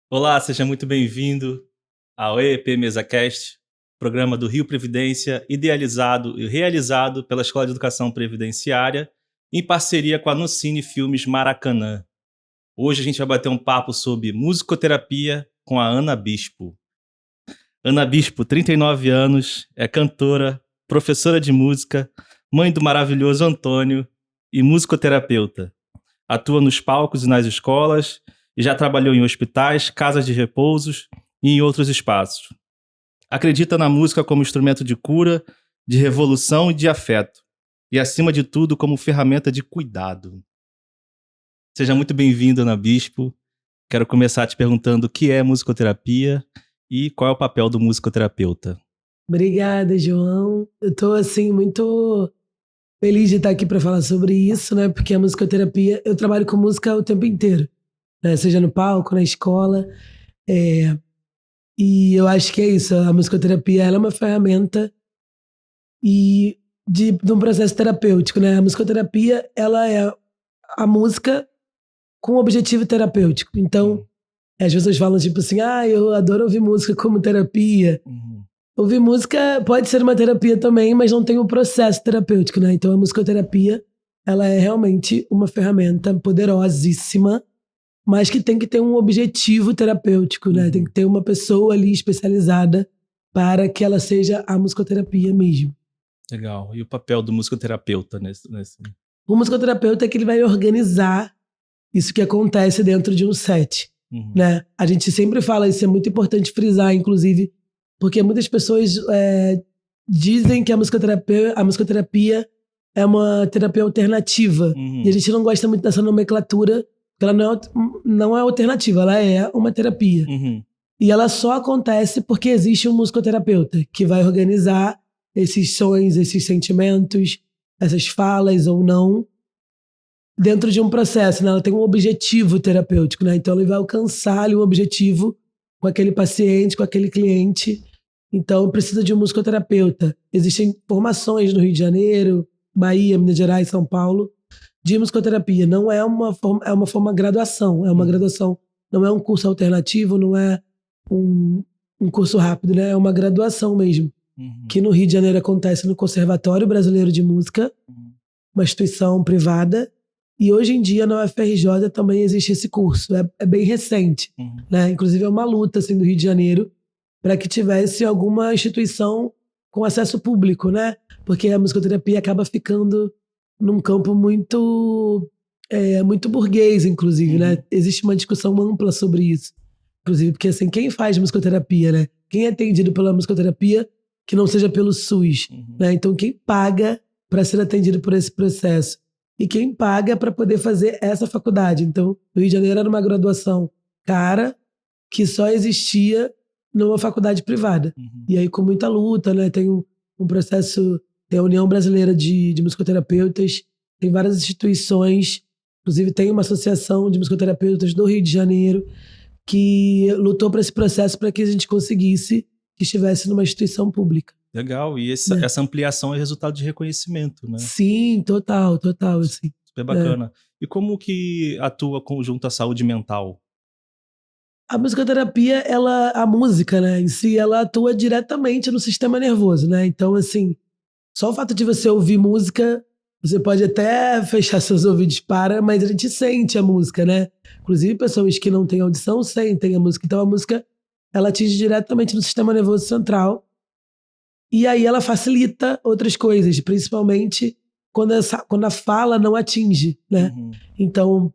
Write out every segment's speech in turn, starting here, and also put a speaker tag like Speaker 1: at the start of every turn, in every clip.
Speaker 1: Olá, seja muito bem-vindo ao EEP MesaCast, programa do Rio Previdência, idealizado e realizado pela Escola de Educação Previdenciária, em parceria com a Nocine Filmes Maracanã. Hoje a gente vai bater um papo sobre musicoterapia com a Ana Bispo. Ana Bispo, 39 anos, é cantora, professora de música, mãe do maravilhoso Antônio e musicoterapeuta. Atua nos palcos e nas escolas e já trabalhou em hospitais, casas de repousos e em outros espaços. Acredita na música como instrumento de cura, de revolução e de afeto. E, acima de tudo, como ferramenta de cuidado. Seja muito bem-vindo, Ana Bispo. Quero começar te perguntando o que é musicoterapia e qual é o papel do musicoterapeuta.
Speaker 2: Obrigada, João. Eu tô, muito feliz de estar aqui para falar sobre isso, né? Porque a musicoterapia, eu trabalho com música o tempo inteiro, né? Seja no palco, na escola. E eu acho que é isso. A musicoterapia, ela é uma ferramenta de um processo terapêutico, né? A musicoterapia, ela é a música com objetivo terapêutico. Então, as pessoas falam tipo assim, eu adoro ouvir música como terapia. Ouvir música pode ser uma terapia também, mas não tem o processo terapêutico, né? Então a musicoterapia, ela é realmente uma ferramenta poderosíssima, mas que tem que ter um objetivo terapêutico, né? Tem que ter uma pessoa ali especializada para que ela seja a musicoterapia mesmo.
Speaker 1: Legal. E o papel do musicoterapeuta nesse...
Speaker 2: O musicoterapeuta é que ele vai organizar isso que acontece dentro de um set, né? A gente sempre fala, isso é muito importante frisar, inclusive, porque muitas pessoas dizem que a musicoterapia é uma terapia alternativa. E a gente não gosta muito dessa nomenclatura, porque ela não é alternativa, ela é uma terapia. E ela só acontece porque existe um musicoterapeuta que vai organizar esses sonhos, esses sentimentos, essas falas ou não, dentro de um processo, né? Ela tem um objetivo terapêutico, né? Então ele vai alcançar ali um objetivo com aquele paciente, com aquele cliente. Então precisa de um musicoterapeuta. Existem formações no Rio de Janeiro, Bahia, Minas Gerais, São Paulo, de musicoterapia. Não é uma graduação, é uma graduação. Não é um curso alternativo, não é um curso rápido, né? É uma graduação mesmo. Que no Rio de Janeiro acontece no Conservatório Brasileiro de Música, uma instituição privada. E hoje em dia na UFRJ também existe esse curso. É bem recente, né? Inclusive é uma luta assim, do Rio de Janeiro para que tivesse alguma instituição com acesso público, né? Porque a musicoterapia acaba ficando num campo muito burguês, inclusive, né? Existe uma discussão ampla sobre isso. Inclusive, porque assim, quem faz musicoterapia, né? Quem é atendido pela musicoterapia que não seja pelo SUS, né? Então, quem paga para ser atendido por esse processo? E quem paga para poder fazer essa faculdade? Então, no Rio de Janeiro era uma graduação cara que só existia numa faculdade privada. E aí, com muita luta, né? Tem um processo, tem a União Brasileira de Musicoterapeutas, tem várias instituições, inclusive tem uma associação de musicoterapeutas do Rio de Janeiro que lutou para esse processo para que a gente conseguisse que estivesse numa instituição pública.
Speaker 1: Legal, e essa ampliação é resultado de reconhecimento, né?
Speaker 2: Sim, total, assim.
Speaker 1: Super bacana. E como que atua junto à saúde mental?
Speaker 2: A musicoterapia, a música, né, em si, ela atua diretamente no sistema nervoso, né? Então, assim, só o fato de você ouvir música, você pode até fechar seus ouvidos mas a gente sente a música, né? Inclusive, pessoas que não têm audição sentem a música. Então, a música, ela atinge diretamente no sistema nervoso central. E aí ela facilita outras coisas, principalmente quando a fala não atinge, né? Então,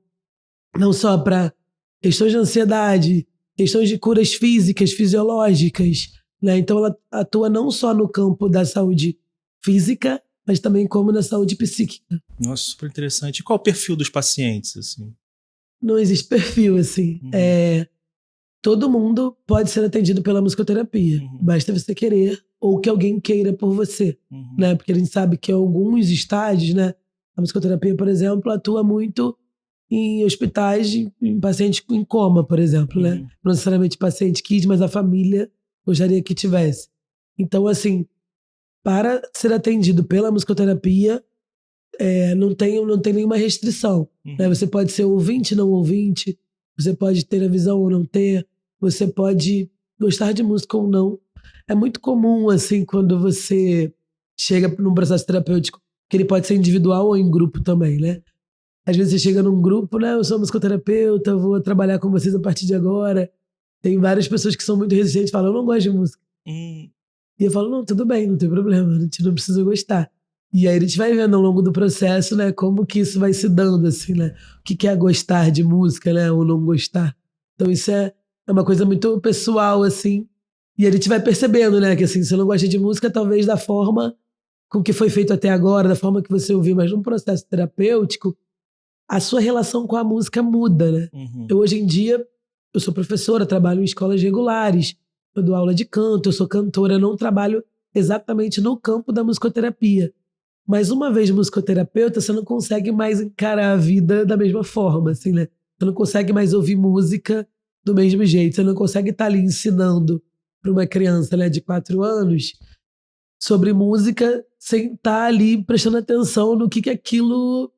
Speaker 2: não só para questões de ansiedade, questões de curas físicas, fisiológicas, né? Então ela atua não só no campo da saúde física, mas também como na saúde psíquica.
Speaker 1: Nossa, super interessante. E qual o perfil dos pacientes, assim?
Speaker 2: Não existe perfil, assim. Todo mundo pode ser atendido pela musicoterapia. Basta você querer ou que alguém queira por você, né? Porque a gente sabe que em alguns estágios, né? A musicoterapia, por exemplo, atua muito em hospitais, em pacientes em coma, por exemplo, né? Não necessariamente paciente quis, mas a família gostaria que tivesse. Então, assim, para ser atendido pela musicoterapia, não tem nenhuma restrição, né? Você pode ser ouvinte, não ouvinte, você pode ter a visão ou não ter, você pode gostar de música ou não. É muito comum, assim, quando você chega num processo terapêutico, que ele pode ser individual ou em grupo também, né? Às vezes você chega num grupo, né? Eu sou musicoterapeuta, vou trabalhar com vocês a partir de agora. Tem várias pessoas que são muito resistentes e falam, eu não gosto de música. E eu falo, não, tudo bem, não tem problema, a gente não precisa gostar. E aí a gente vai vendo ao longo do processo, né, como que isso vai se dando, assim, né? O que é gostar de música, né, ou não gostar. Então isso é uma coisa muito pessoal, assim. E a gente vai percebendo, né, que assim, você não gosta de música, talvez da forma com que foi feito até agora, da forma que você ouviu, mas num processo terapêutico, a sua relação com a música muda, né? Eu, hoje em dia, eu sou professora, trabalho em escolas regulares, eu dou aula de canto, eu sou cantora, eu não trabalho exatamente no campo da musicoterapia. Mas uma vez musicoterapeuta, você não consegue mais encarar a vida da mesma forma, assim, né? Você não consegue mais ouvir música do mesmo jeito, você não consegue estar ali ensinando para uma criança, né, de 4 anos sobre música sem estar ali prestando atenção no que aquilo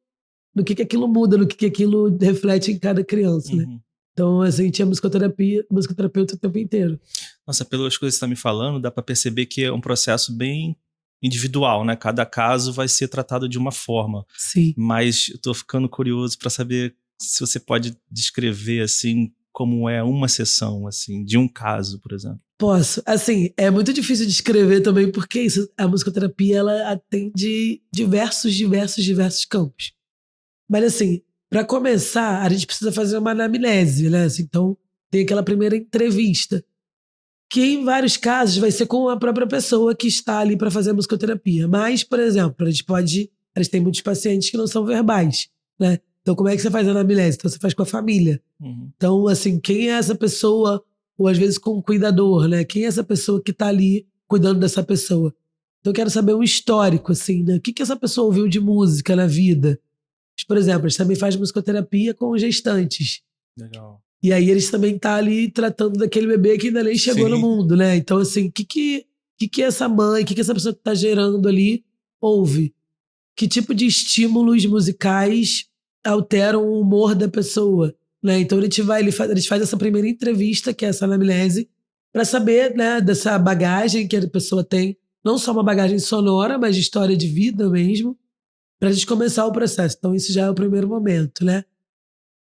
Speaker 2: muda, no que aquilo reflete em cada criança, né? Então, assim, tinha musicoterapeuta o tempo inteiro.
Speaker 1: Nossa, pelas coisas que você está me falando, dá para perceber que é um processo bem individual, né? Cada caso vai ser tratado de uma forma.
Speaker 2: Sim.
Speaker 1: Mas eu tô ficando curioso para saber se você pode descrever, assim, como é uma sessão, assim, de um caso, por exemplo.
Speaker 2: Posso. Assim, é muito difícil de escrever também, porque isso, a musicoterapia, ela atende diversos campos. Mas, assim, para começar, a gente precisa fazer uma anamnese, né? Assim, então, tem aquela primeira entrevista, que em vários casos vai ser com a própria pessoa que está ali para fazer a musicoterapia. Mas, por exemplo, a gente tem muitos pacientes que não são verbais, né? Então, como é que você faz a anamnese? Então, você faz com a família. Então, assim, quem é essa pessoa, ou às vezes com o cuidador, né? Quem é essa pessoa que está ali cuidando dessa pessoa? Então, eu quero saber um histórico, assim, né? O que essa pessoa ouviu de música na vida? Por exemplo, a gente também faz musicoterapia com gestantes.
Speaker 1: Legal.
Speaker 2: E aí eles também estão ali tratando daquele bebê que ainda nem chegou no mundo, né? Então, assim, o que essa mãe, o que essa pessoa que está gerando ali ouve? Que tipo de estímulos musicais alteram o humor da pessoa, né? Então, a gente faz essa primeira entrevista, que é essa anamnese, para saber, né, dessa bagagem que a pessoa tem, não só uma bagagem sonora, mas de história de vida mesmo, para a gente começar o processo. Então, isso já é o primeiro momento, né?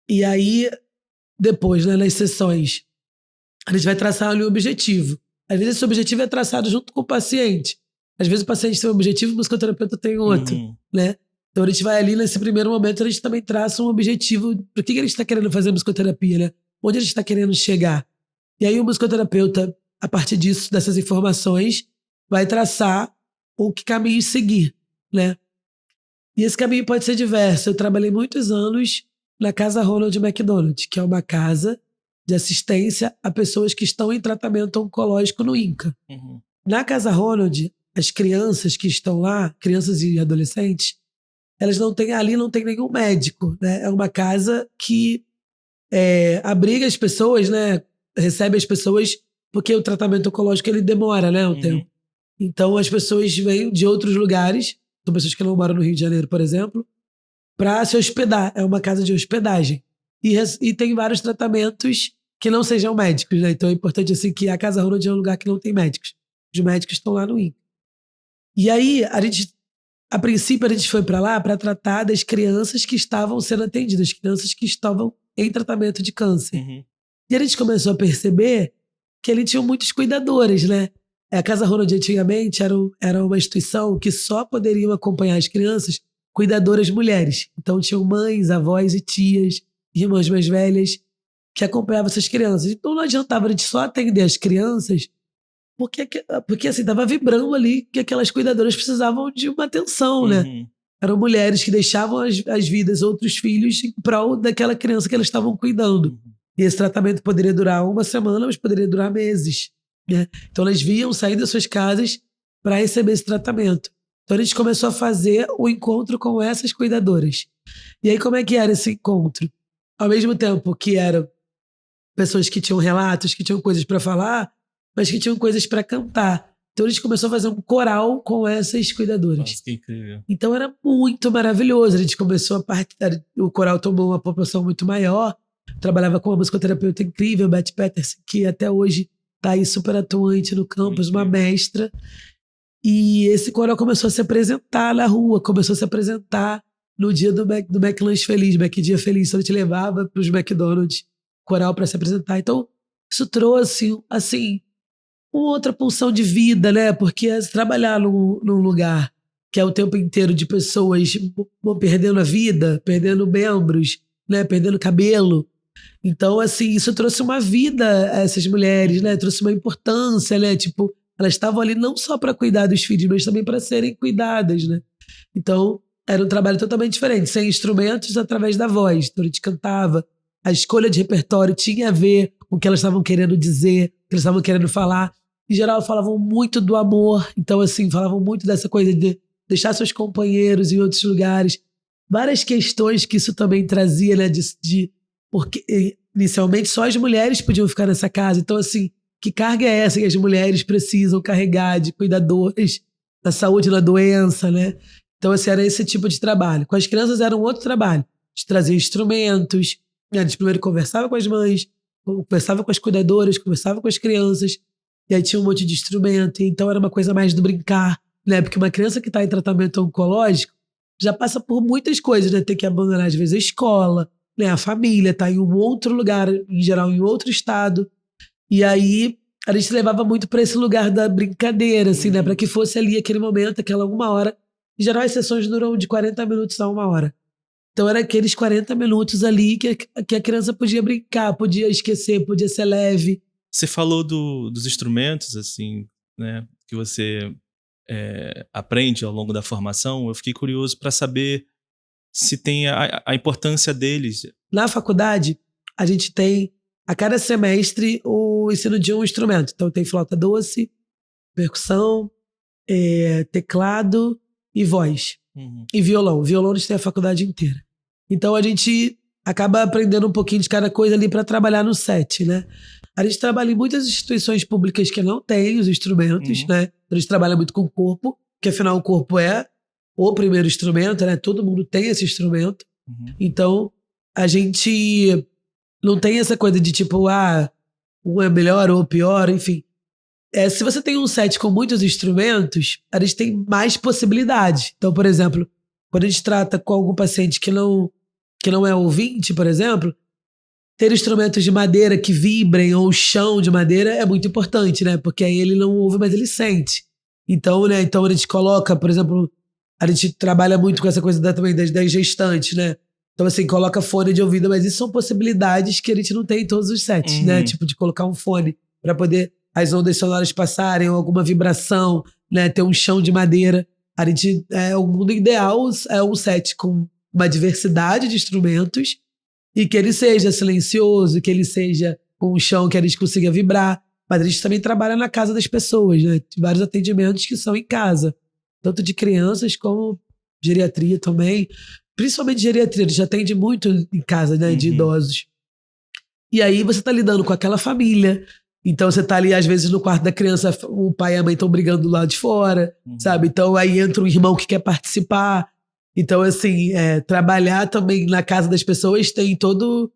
Speaker 2: E aí, depois, né, nas sessões, a gente vai traçar ali um objetivo. Às vezes esse objetivo é traçado junto com o paciente. Às vezes o paciente tem um objetivo e o musicoterapeuta tem outro, né? Então a gente vai ali nesse primeiro momento, a gente também traça um objetivo. Por que a gente está querendo fazer musicoterapia, né? Onde a gente está querendo chegar? E aí o musicoterapeuta, a partir disso, dessas informações, vai traçar o que caminho seguir, né? E esse caminho pode ser diverso. Eu trabalhei muitos anos na Casa Ronald McDonald, que é uma casa de assistência a pessoas que estão em tratamento oncológico no INCA. Na Casa Ronald, as crianças que estão lá, crianças e adolescentes, elas não têm nenhum médico, né? É uma casa que abriga as pessoas, né? Recebe as pessoas, porque o tratamento oncológico ele demora, né, um tempo. Então as pessoas vêm de outros lugares, são pessoas que não moram no Rio de Janeiro, por exemplo, para se hospedar. É uma casa de hospedagem. E tem vários tratamentos que não sejam médicos, né? Então é importante assim que a Casa Ronald é um lugar que não tem médicos. Os médicos estão lá no INCA. E aí, a princípio, a gente foi para lá para tratar das crianças que estavam sendo atendidas, crianças que estavam em tratamento de câncer. E a gente começou a perceber que ali tinham muitos cuidadores, né? A Casa Ronald antigamente era uma instituição que só poderiam acompanhar as crianças cuidadoras mulheres. Então tinham mães, avós e tias, irmãs mais velhas que acompanhavam essas crianças. Então não adiantava a gente só atender as crianças porque assim, estava vibrando ali que aquelas cuidadoras precisavam de uma atenção, né? Eram mulheres que deixavam as vidas, outros filhos, em prol daquela criança que elas estavam cuidando. E esse tratamento poderia durar uma semana, mas poderia durar meses, né? Então elas vinham sair das suas casas para receber esse tratamento. Então a gente começou a fazer o encontro com essas cuidadoras. E aí como é que era esse encontro? Ao mesmo tempo que eram pessoas que tinham relatos, que tinham coisas para falar, mas que tinham coisas para cantar. Então a gente começou a fazer um coral com essas cuidadoras.
Speaker 1: Nossa, que incrível.
Speaker 2: Então era muito maravilhoso. A gente começou o coral tomou uma proporção muito maior. Trabalhava com uma musicoterapeuta incrível, Beth Peterson, que até hoje tá aí super atuante no campus, uma mestra. E esse coral começou a se apresentar na rua, começou a se apresentar no dia do McLanche Feliz, Mac Dia Feliz. Então a gente levava para os McDonald's coral para se apresentar. Então isso trouxe, assim, uma outra pulsão de vida, né? Porque trabalhar num lugar que é o tempo inteiro de pessoas perdendo a vida, perdendo membros, né? Perdendo cabelo. Então, assim, isso trouxe uma vida a essas mulheres, né? Trouxe uma importância, né? Tipo, elas estavam ali não só para cuidar dos filhos, mas também para serem cuidadas, né? Então, era um trabalho totalmente diferente, sem instrumentos, através da voz. Então, a gente cantava. A escolha de repertório tinha a ver com o que elas estavam querendo dizer, o que elas estavam querendo falar. Em geral, falavam muito do amor. Então, assim, falavam muito dessa coisa de deixar seus companheiros em outros lugares. Várias questões que isso também trazia, né? Porque inicialmente só as mulheres podiam ficar nessa casa. Então, assim, que carga é essa que as mulheres precisam carregar de cuidadoras na saúde, na doença, né? Então, assim, era esse tipo de trabalho. Com as crianças era um outro trabalho. De trazer instrumentos. A gente primeiro conversava com as mães, conversava com as cuidadoras, conversava com as crianças. E aí tinha um monte de instrumento. Então, era uma coisa mais do brincar, né? Porque uma criança que está em tratamento oncológico já passa por muitas coisas, né? Tem que abandonar, às vezes, a escola, né? A família está em um outro lugar, em geral, em outro estado. E aí a gente levava muito para esse lugar da brincadeira, assim, né? Para que fosse ali aquele momento, aquela 1 hora. Em geral, as sessões duram de 40 minutos a 1 hora. Então, era aqueles 40 minutos ali que a criança podia brincar, podia esquecer, podia ser leve.
Speaker 1: Você falou dos instrumentos, assim, né? Que você aprende ao longo da formação. Eu fiquei curioso para saber se tem a importância deles.
Speaker 2: Na faculdade, a gente tem, a cada semestre, o ensino de um instrumento. Então, tem flauta doce, percussão, teclado e voz. E violão. Violão a gente tem a faculdade inteira. Então, a gente acaba aprendendo um pouquinho de cada coisa ali para trabalhar no set, né? A gente trabalha em muitas instituições públicas que não têm os instrumentos, né? A gente trabalha muito com o corpo, que afinal o corpo é o primeiro instrumento, né? Todo mundo tem esse instrumento. Então, a gente não tem essa coisa de tipo, um é melhor ou pior, enfim. Se você tem um set com muitos instrumentos, a gente tem mais possibilidades. Então, por exemplo, quando a gente trata com algum paciente que não é ouvinte, por exemplo, ter instrumentos de madeira que vibrem ou chão de madeira é muito importante, né? Porque aí ele não ouve, mas ele sente. Então, né? Então a gente coloca, por exemplo, a gente trabalha muito com essa coisa também das gestantes, né? Então, assim, coloca fone de ouvido, mas isso são possibilidades que a gente não tem em todos os sets, né? Tipo, de colocar um fone para poder as ondas sonoras passarem, ou alguma vibração, né? Ter um chão de madeira. A gente, o mundo ideal é um set com uma diversidade de instrumentos e que ele seja silencioso, que ele seja com um chão que a gente consiga vibrar. Mas a gente também trabalha na casa das pessoas, né? Tem vários atendimentos que são em casa, tanto de crianças como geriatria também. Principalmente geriatria, a gente atende muito em casa, né? De idosos. E aí você tá lidando com aquela família. Então você tá ali, às vezes, no quarto da criança, o pai e a mãe estão brigando do lado de fora, sabe? Então aí entra um irmão que quer participar. Então, assim, trabalhar também na casa das pessoas tem toda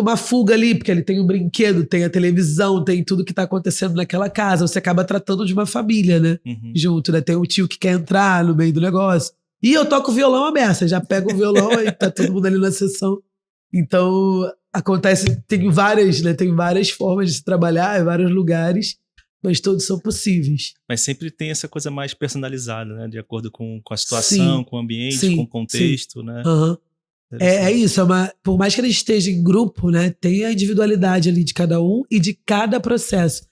Speaker 2: uma fuga ali, porque ele tem um brinquedo, tem a televisão, tem tudo que tá acontecendo naquela casa. Você acaba tratando de uma família, né? Junto, né? Tem o tio que quer entrar no meio do negócio. E eu toco violão à beça, já pego o violão e tá todo mundo ali na sessão. Então, acontece, tem várias formas de se trabalhar, em vários lugares, mas todos são possíveis.
Speaker 1: Mas sempre tem essa coisa mais personalizada, né? De acordo com a situação, com o ambiente, com o contexto, né?
Speaker 2: É isso, por mais que ele esteja em grupo, né? Tem a individualidade ali de cada um e de cada processo.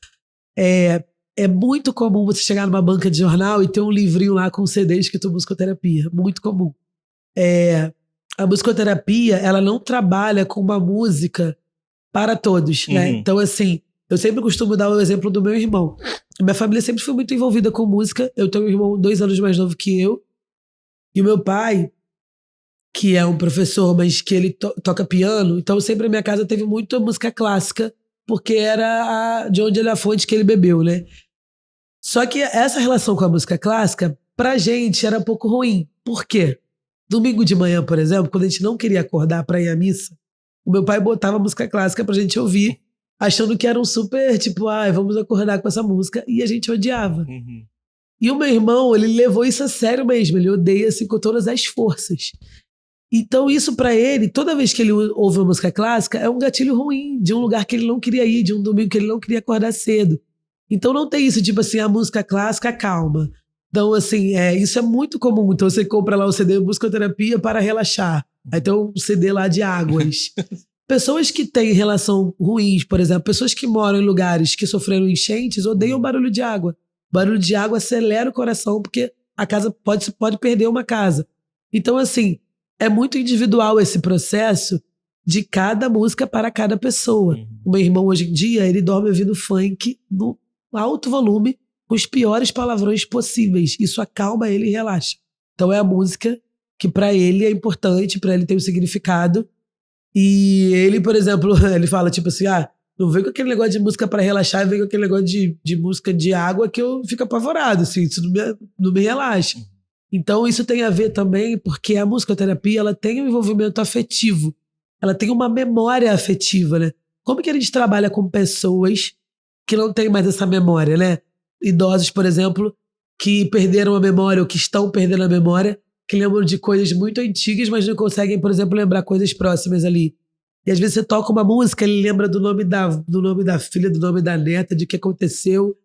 Speaker 2: É muito comum você chegar numa banca de jornal e ter um livrinho lá com CD escrito musicoterapia. Muito comum. A musicoterapia, ela não trabalha com uma música para todos, né? Então, assim, eu sempre costumo dar o exemplo do meu irmão. Minha família sempre foi muito envolvida com música. Eu tenho um irmão 2 anos mais novo que eu. E o meu pai, que é um professor, mas que ele toca piano, então sempre a minha casa teve muita música clássica, porque era de onde a fonte que ele bebeu, né? Só que essa relação com a música clássica, pra gente, era um pouco ruim. Por quê? Domingo de manhã, por exemplo, quando a gente não queria acordar pra ir à missa, o meu pai botava música clássica pra gente ouvir, achando que era um super, tipo, vamos acordar com essa música. E a gente odiava.
Speaker 1: Uhum.
Speaker 2: E o meu irmão, ele levou isso a sério mesmo. Ele odeia, assim, com todas as forças. Então, isso pra ele, toda vez que ele ouve uma música clássica, é um gatilho ruim, de um lugar que ele não queria ir, de um domingo que ele não queria acordar cedo. Então, não tem isso, tipo assim, a música clássica calma. Então, assim, isso é muito comum. Então, você compra lá o CD Musicoterapia para relaxar. Aí tem um CD lá de águas. Pessoas que têm relação ruins, por exemplo, pessoas que moram em lugares que sofreram enchentes, odeiam barulho de água. Barulho de água acelera o coração, porque a casa pode perder uma casa. Então, assim, é muito individual esse processo de cada música para cada pessoa. O meu irmão, hoje em dia, ele dorme ouvindo funk no alto volume, com os piores palavrões possíveis. Isso acalma ele e relaxa. Então, é a música que para ele é importante, para ele tem um significado. E ele, por exemplo, ele fala tipo assim, não vem com aquele negócio de música para relaxar, vem com aquele negócio de música de água que eu fico apavorado, assim, isso não me relaxa. Então isso tem a ver também porque a musicoterapia, ela tem um envolvimento afetivo, ela tem uma memória afetiva, né? Como que a gente trabalha com pessoas que não têm mais essa memória, né? Idosos, por exemplo, que perderam a memória ou que estão perdendo a memória, que lembram de coisas muito antigas, mas não conseguem, por exemplo, lembrar coisas próximas ali. E às vezes você toca uma música, ele lembra do nome da filha, do nome da neta, de que aconteceu.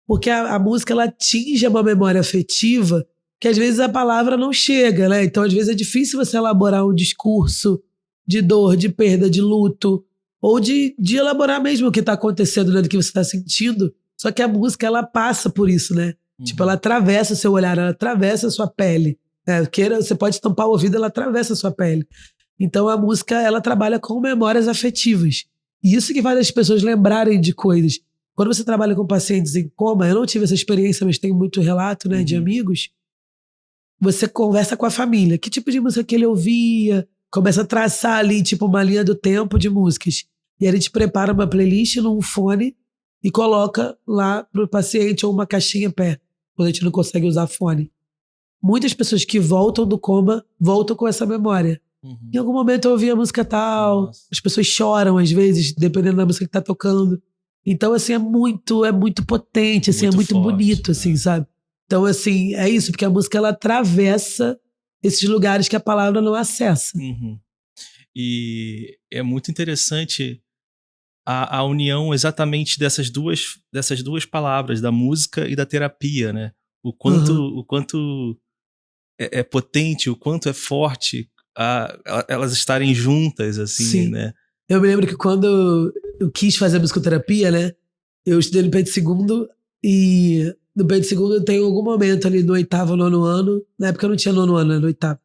Speaker 2: Porque a música, ela atinge uma memória afetiva que às vezes a palavra não chega, né? Então às vezes é difícil você elaborar um discurso de dor, de perda, de luto, ou de elaborar mesmo o que está acontecendo, né? Do que você está sentindo. Só que a música, ela passa por isso, né? Tipo, ela atravessa o seu olhar, ela atravessa a sua pele. Você pode tampar o ouvido, ela atravessa a sua pele. Então a música, ela trabalha com memórias afetivas. E isso que faz as pessoas lembrarem de coisas. Quando você trabalha com pacientes em coma, eu não tive essa experiência, mas tenho muito relato, né, de amigos, você conversa com a família. Que tipo de música que ele ouvia? Começa a traçar ali, tipo, uma linha do tempo de músicas. E aí a gente prepara uma playlist num fone e coloca lá pro paciente ou uma caixinha perto, quando a gente não consegue usar fone. Muitas pessoas que voltam do coma voltam com essa memória. Em algum momento eu ouvi a música tal. Nossa. As pessoas choram às vezes, dependendo da música que tá tocando. Então, assim, é muito potente, assim, muito é muito forte, bonito, assim, sabe? Então, assim, é isso, porque a música, ela atravessa esses lugares que a palavra não acessa.
Speaker 1: E é muito interessante a união exatamente dessas duas palavras, da música e da terapia, né? O quanto é potente, o quanto é forte elas estarem juntas, assim,
Speaker 2: sim,
Speaker 1: né?
Speaker 2: Eu me lembro que quando eu quis fazer musicoterapia, né? Eu estudei no Pedro II e no Pedro II eu tenho algum momento ali no 8º, 9º ano, na época eu não tinha 9º ano, né, no 8º,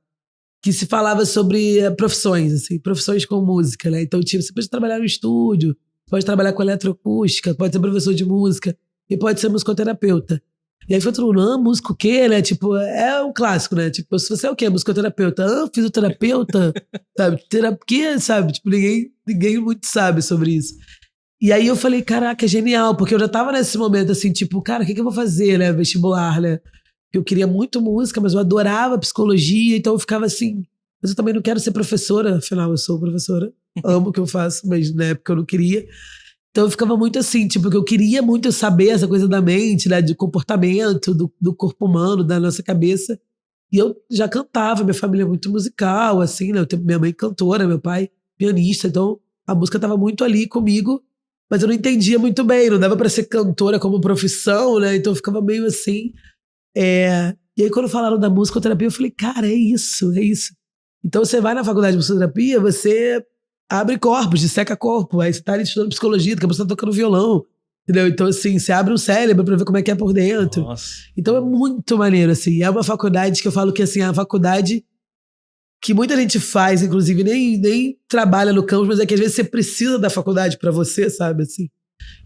Speaker 2: que se falava sobre profissões, assim, profissões com música, né? Então, tipo, você pode trabalhar no estúdio, pode trabalhar com eletroacústica, pode ser professor de música e pode ser musicoterapeuta. E aí foi todo mundo, músico o quê, né? Tipo, é um clássico, né? Tipo, se você é o quê? Musicoterapeuta? Fisioterapeuta? Sabe? Terapia, sabe? Tipo, ninguém muito sabe sobre isso. E aí eu falei, caraca, é genial, porque eu já tava nesse momento assim, tipo, cara, o que eu vou fazer, né? Vestibular, né? Eu queria muito música, mas eu adorava psicologia, então eu ficava assim, mas eu também não quero ser professora, afinal eu sou professora, amo o que eu faço, mas na época eu não queria. Então eu ficava muito assim, tipo, que eu queria muito saber essa coisa da mente, né, de comportamento, do corpo humano, da nossa cabeça. E eu já cantava, minha família é muito musical, assim, né? Minha mãe cantora, meu pai pianista, então a música estava muito ali comigo, mas eu não entendia muito bem, não dava para ser cantora como profissão, né? Então eu ficava meio assim. E aí quando falaram da musicoterapia, eu falei, cara, é isso. Então você vai na faculdade de musicoterapia, você abre corpos, disseca corpo, aí você tá ali estudando psicologia, daqui a pouco você tá tocando violão, entendeu? Então, assim, você abre o cérebro pra ver como é que é por dentro.
Speaker 1: Nossa.
Speaker 2: Então é muito maneiro, assim. É uma faculdade que eu falo que, assim, é uma faculdade que muita gente faz, inclusive, nem trabalha no campus, mas é que às vezes você precisa da faculdade pra você, sabe, assim.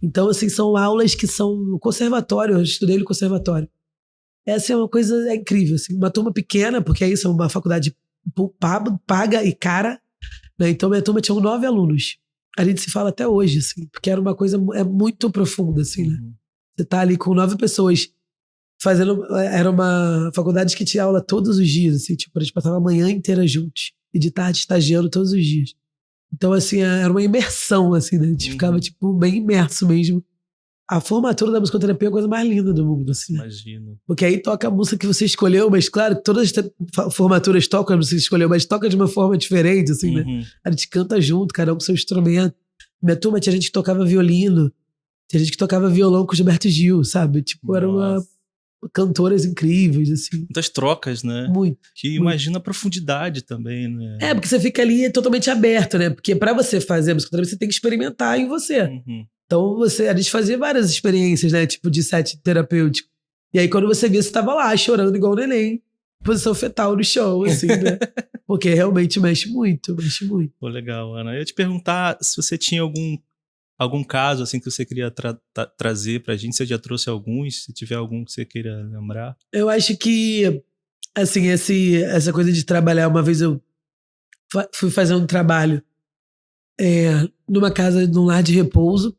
Speaker 2: Então, assim, são aulas que são no conservatório, eu estudei no conservatório. Essa é uma coisa incrível, assim. Uma turma pequena, porque é isso, é uma faculdade paga e cara, né? Então minha turma tinha 9 alunos. A gente se fala até hoje, assim, porque era uma coisa muito profunda, assim, né? Você tá ali com 9 pessoas fazendo... Era uma faculdade que tinha aula todos os dias, assim, tipo, a gente passava a manhã inteira juntos e de tarde estagiando todos os dias. Então, assim, era uma imersão, assim, né? A gente ficava, tipo, bem imerso mesmo. A formatura da musicoterapia é a coisa mais linda do mundo, assim.
Speaker 1: Imagino.
Speaker 2: Porque aí toca a música que você escolheu, mas claro, todas as formaturas tocam a música que você escolheu, mas toca de uma forma diferente, assim, né? A gente canta junto, cada um com seu instrumento. Minha turma tinha gente que tocava violino, tinha gente que tocava violão com Gilberto Gil, sabe? Tipo, eram cantoras incríveis, assim.
Speaker 1: Muitas trocas, né?
Speaker 2: Muito.
Speaker 1: Que imagina a profundidade também, né?
Speaker 2: Porque você fica ali totalmente aberto, né? Porque pra você fazer a musicoterapia, você tem que experimentar em você. Então, a gente fazia várias experiências, né? Tipo, de set terapêutico. E aí, quando você via, você tava lá, chorando igual o neném, posição fetal no chão, assim, né? Porque realmente mexe muito, mexe muito.
Speaker 1: Pô, legal, Ana. Eu ia te perguntar se você tinha algum caso, assim, que você queria trazer pra gente. Você já trouxe alguns? Se tiver algum que você queira lembrar.
Speaker 2: Eu acho que, assim, essa coisa de trabalhar, uma vez eu fui fazer um trabalho numa casa, num lar de repouso.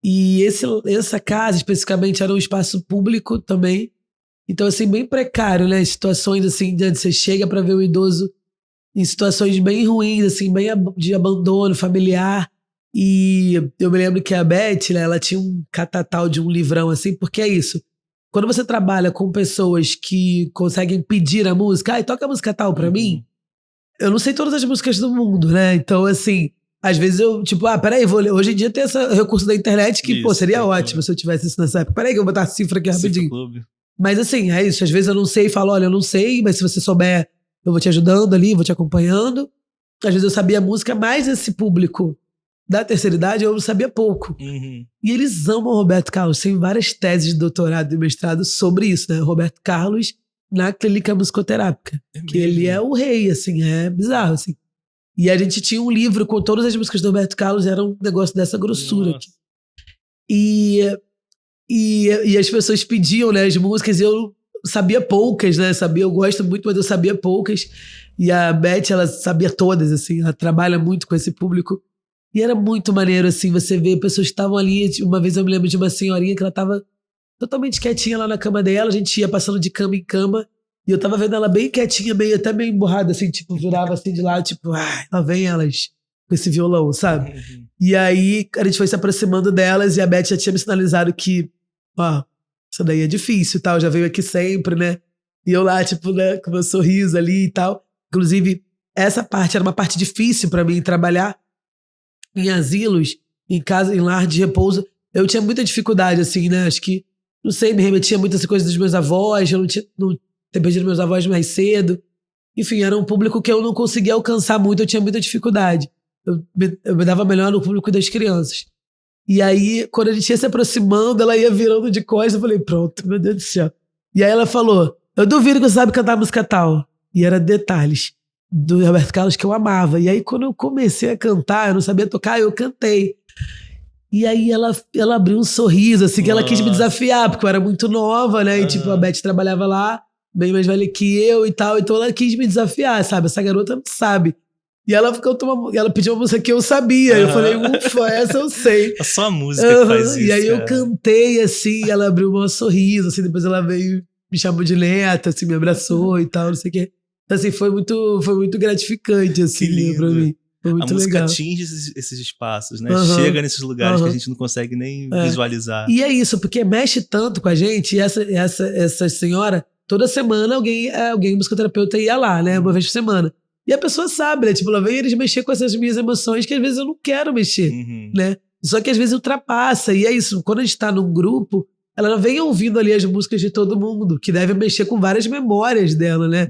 Speaker 2: E essa casa, especificamente, era um espaço público também. Então, assim, bem precário, né? Situações, assim, de onde você chega para ver o idoso em situações bem ruins, assim, bem de abandono familiar. E eu me lembro que a Beth, né, ela tinha um catatal de um livrão, assim, porque é isso. Quando você trabalha com pessoas que conseguem pedir a música, toca a música tal pra mim, eu não sei todas as músicas do mundo, né? Então, assim, às vezes eu, tipo, peraí, vou ler. Hoje em dia tem esse recurso da internet que, pô, seria ótimo se eu tivesse isso nessa época. Peraí que eu vou botar a cifra aqui rapidinho. Mas assim, é isso. Às vezes eu não sei e falo, olha, eu não sei, mas se você souber, eu vou te ajudando ali, vou te acompanhando. Às vezes eu sabia a música, mas esse público da terceira idade eu sabia pouco. E eles amam o Roberto Carlos. Tem várias teses de doutorado e mestrado sobre isso, né? Roberto Carlos na clínica musicoterápica. Que ele é o rei, assim, é bizarro, assim. E a gente tinha um livro com todas as músicas do Roberto Carlos, era um negócio dessa grossura aqui. E as pessoas pediam, né, as músicas, e eu sabia poucas, né? Eu gosto muito, mas eu sabia poucas. E a Beth, ela sabia todas, assim, ela trabalha muito com esse público. E era muito maneiro, assim, você ver pessoas que estavam ali. Uma vez eu me lembro de uma senhorinha que ela tava totalmente quietinha lá na cama dela, a gente ia passando de cama em cama, e eu tava vendo ela bem quietinha, até meio emburrada, assim, tipo, virava assim de lado, tipo, lá vem elas com esse violão, sabe? E aí a gente foi se aproximando delas, e a Beth já tinha me sinalizado que, isso daí é difícil e tal, já veio aqui sempre, né? E eu lá, tipo, né, com meu sorriso ali e tal. Inclusive, essa parte era uma parte difícil pra mim, trabalhar em asilos, em casa, em lar de repouso. Eu tinha muita dificuldade, assim, né? Acho que, não sei, me remetia muito a essa coisa dos meus avós, eu não ter perdido meus avós mais cedo. Enfim, era um público que eu não conseguia alcançar muito, eu tinha muita dificuldade. Eu me dava melhor no público das crianças. E aí, quando a gente ia se aproximando, ela ia virando de costas, eu falei, pronto, meu Deus do céu. E aí ela falou, eu duvido que você sabe cantar música tal. E era Detalhes, do Roberto Carlos, que eu amava. E aí, quando eu comecei a cantar, eu não sabia tocar, eu cantei. E aí ela abriu um sorriso, assim, que ela quis me desafiar, porque eu era muito nova, né? E tipo, a Beth trabalhava lá, bem mais velha que eu e tal, então ela quis me desafiar, sabe? Essa garota não sabe. E ela pediu uma música que eu sabia. Eu falei, ufa, essa eu sei.
Speaker 1: É só a música que faz isso.
Speaker 2: E aí eu cantei, assim, ela abriu um sorriso, assim, depois ela veio, me chamou de neta, assim, me abraçou e tal, não sei o quê. Então, assim, foi muito gratificante, assim, pra mim. Foi muito
Speaker 1: a música
Speaker 2: legal.
Speaker 1: atinge esses espaços, né? Chega nesses lugares que a gente não consegue nem visualizar.
Speaker 2: E é isso, porque mexe tanto com a gente. E essa senhora, toda semana alguém musicoterapeuta ia lá, né? Uma vez por semana. E a pessoa sabe, né? Tipo, ela vem eles mexer com essas minhas emoções que às vezes eu não quero mexer, né? Só que às vezes ultrapassa. E é isso, quando a gente tá num grupo, ela vem ouvindo ali as músicas de todo mundo, que deve mexer com várias memórias dela, né?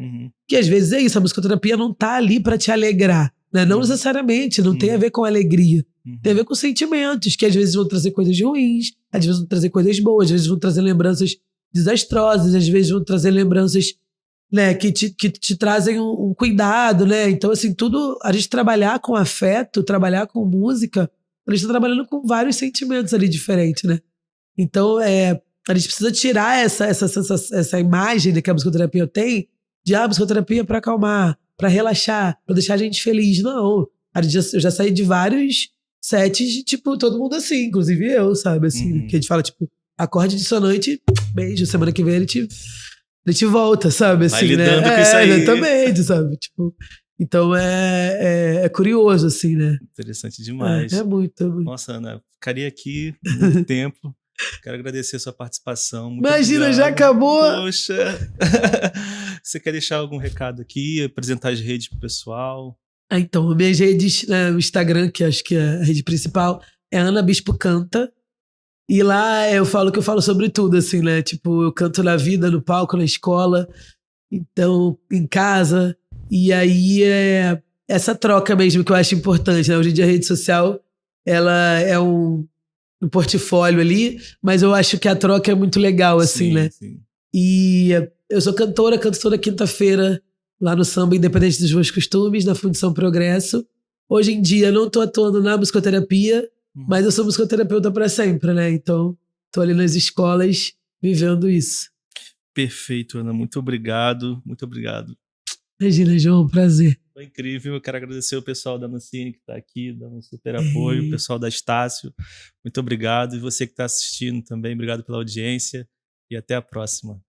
Speaker 2: Que às vezes é isso, a musicoterapia não tá ali pra te alegrar, né? Não necessariamente, não tem a ver com alegria. Tem a ver com sentimentos, que às vezes vão trazer coisas ruins, às vezes vão trazer coisas boas, às vezes vão trazer lembranças desastrosas, às vezes vão trazer lembranças, né, que te trazem um cuidado, né? Então, assim, tudo, a gente trabalhar com afeto, trabalhar com música, a gente tá trabalhando com vários sentimentos ali diferentes, né? Então, a gente precisa tirar essa imagem, né, que a musicoterapia tem, de musicoterapia para acalmar, para relaxar, para deixar a gente feliz. Não, eu já saí de vários sets, tipo, todo mundo assim, inclusive eu, sabe? Assim, que a gente fala, tipo, acorde dissonante, beijo, semana que vem a gente volta, sabe? Assim,
Speaker 1: vai lidando
Speaker 2: né?
Speaker 1: com isso aí.
Speaker 2: Exatamente, sabe? Tipo, Então é curioso, assim, né?
Speaker 1: Interessante demais.
Speaker 2: É muito.
Speaker 1: Nossa, Ana, ficaria aqui muito tempo. Quero agradecer a sua participação. Muito
Speaker 2: Imagina,
Speaker 1: obrigado.
Speaker 2: já acabou?
Speaker 1: Poxa! Você quer deixar algum recado aqui? Apresentar as redes pro pessoal?
Speaker 2: Então, minhas redes, né, o Instagram, que acho que é a rede principal, é Ana Bispo Canta. E lá eu falo sobre tudo, assim, né? Tipo, eu canto na vida, no palco, na escola, então, em casa. E aí é essa troca mesmo que eu acho importante, né? Hoje em dia a rede social, ela é um portfólio ali, mas eu acho que a troca é muito legal, assim,
Speaker 1: Sim,
Speaker 2: né?
Speaker 1: sim.
Speaker 2: E eu sou cantora, canto toda quinta-feira lá no Samba Independente dos Meus Costumes, na Fundição Progresso. Hoje em dia não tô atuando na musicoterapia, mas eu sou musicoterapeuta para sempre, né? Então tô ali nas escolas vivendo isso.
Speaker 1: Perfeito, Ana. Muito obrigado. Muito obrigado.
Speaker 2: Imagina, João, prazer.
Speaker 1: Foi incrível. Eu quero agradecer o pessoal da Ancine que está aqui, dando um super apoio, o pessoal da Estácio. Muito obrigado. E você que está assistindo também, obrigado pela audiência. E até a próxima.